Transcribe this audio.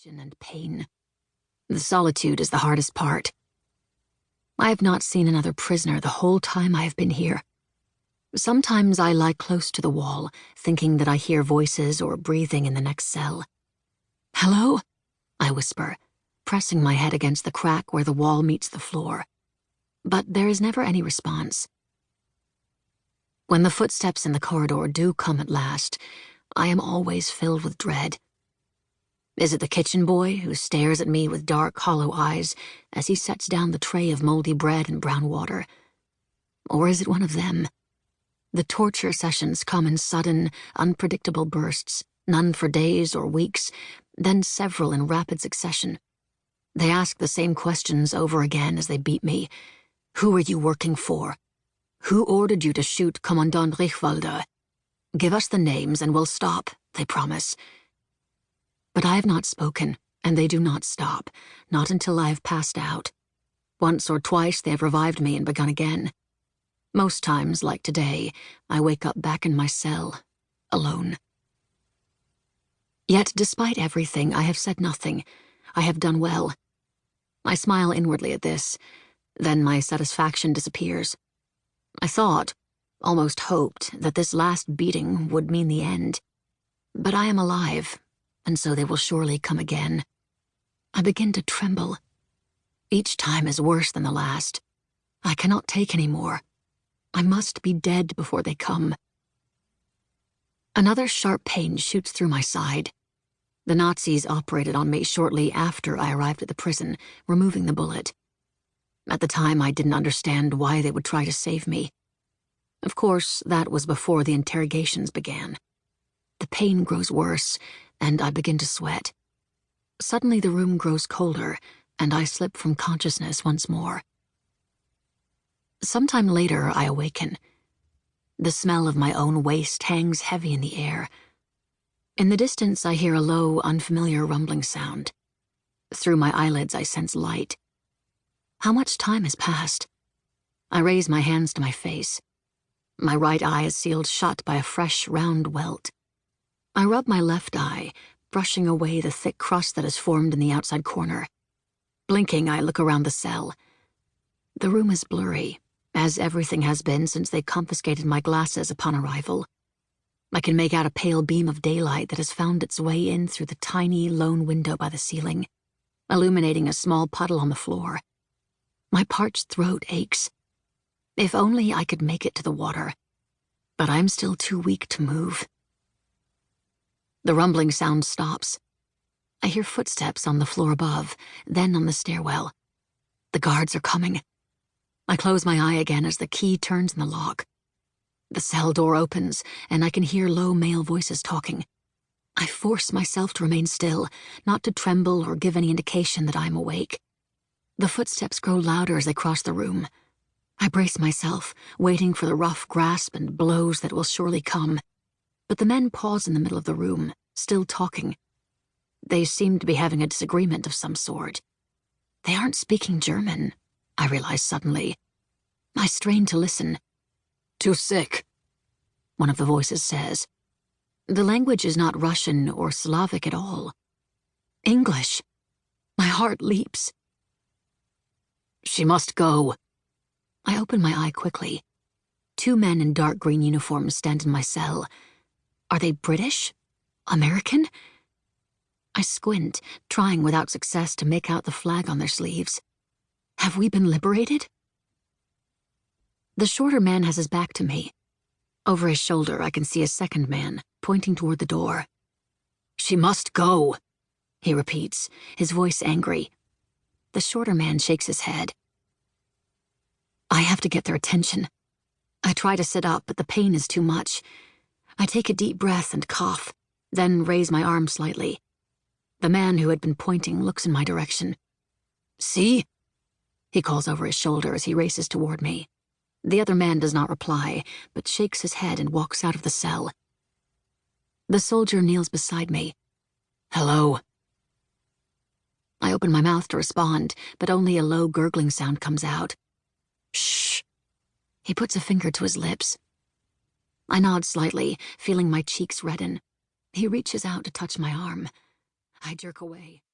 isolation and pain. The solitude is the hardest part. I have not seen another prisoner the whole time I have been here. Sometimes I lie close to the wall, thinking that I hear voices or breathing in the next cell. "Hello?" I whisper, pressing my head against the crack where the wall meets the floor. But there is never any response. When the footsteps in the corridor do come at last, I am always filled with dread. Is it the kitchen boy who stares at me with dark, hollow eyes as he sets down the tray of moldy bread and brown water? Or is it one of them? The torture sessions come in sudden, unpredictable bursts, none for days or weeks, then several in rapid succession. They ask the same questions over again as they beat me. Who are you working for? Who ordered you to shoot Commandant Richwalder? Give us the names and we'll stop, they promise. But I have not spoken, and they do not stop, not until I have passed out. Once or twice they have revived me and begun again. Most times, like today, I wake up back in my cell, alone. Yet, despite everything, I have said nothing. I have done well. I smile inwardly at this, then my satisfaction disappears. I thought, almost hoped, that this last beating would mean the end. But I am alive, and so they will surely come again. I begin to tremble. Each time is worse than the last. I cannot take any more. I must be dead before they come. Another sharp pain shoots through my side. The Nazis operated on me shortly after I arrived at the prison, removing the bullet. At the time, I didn't understand why they would try to save me. Of course, that was before the interrogations began. The pain grows worse, and I begin to sweat. Suddenly the room grows colder, and I slip from consciousness once more. Sometime later, I awaken. The smell of my own waste hangs heavy in the air. In the distance, I hear a low, unfamiliar rumbling sound. Through my eyelids, I sense light. How much time has passed? I raise my hands to my face. My right eye is sealed shut by a fresh, round welt. I rub my left eye, brushing away the thick crust that has formed in the outside corner. Blinking, I look around the cell. The room is blurry, as everything has been since they confiscated my glasses upon arrival. I can make out a pale beam of daylight that has found its way in through the tiny, lone window by the ceiling, illuminating a small puddle on the floor. My parched throat aches. If only I could make it to the water. But I'm still too weak to move. The rumbling sound stops. I hear footsteps on the floor above, then on the stairwell. The guards are coming. I close my eye again as the key turns in the lock. The cell door opens, and I can hear low male voices talking. I force myself to remain still, not to tremble or give any indication that I am awake. The footsteps grow louder as they cross the room. I brace myself, waiting for the rough grasp and blows that will surely come. But the men pause in the middle of the room, still talking. They seem to be having a disagreement of some sort. They aren't speaking German, I realize suddenly. I strain to listen. "Too sick," one of the voices says. The language is not Russian or Slavic at all. English. My heart leaps. "She must go." I open my eye quickly. 2 men in dark green uniforms stand in my cell. Are they British? American? I squint, trying without success to make out the flag on their sleeves. Have we been liberated? The shorter man has his back to me. Over his shoulder, I can see a second man, pointing toward the door. "She must go," he repeats, his voice angry. The shorter man shakes his head. I have to get their attention. I try to sit up, but the pain is too much. I take a deep breath and cough, then raise my arm slightly. The man who had been pointing looks in my direction. "See?" he calls over his shoulder as he races toward me. The other man does not reply, but shakes his head and walks out of the cell. The soldier kneels beside me. "Hello." I open my mouth to respond, but only a low gurgling sound comes out. "Shh." He puts a finger to his lips. I nod slightly, feeling my cheeks redden. He reaches out to touch my arm. I jerk away.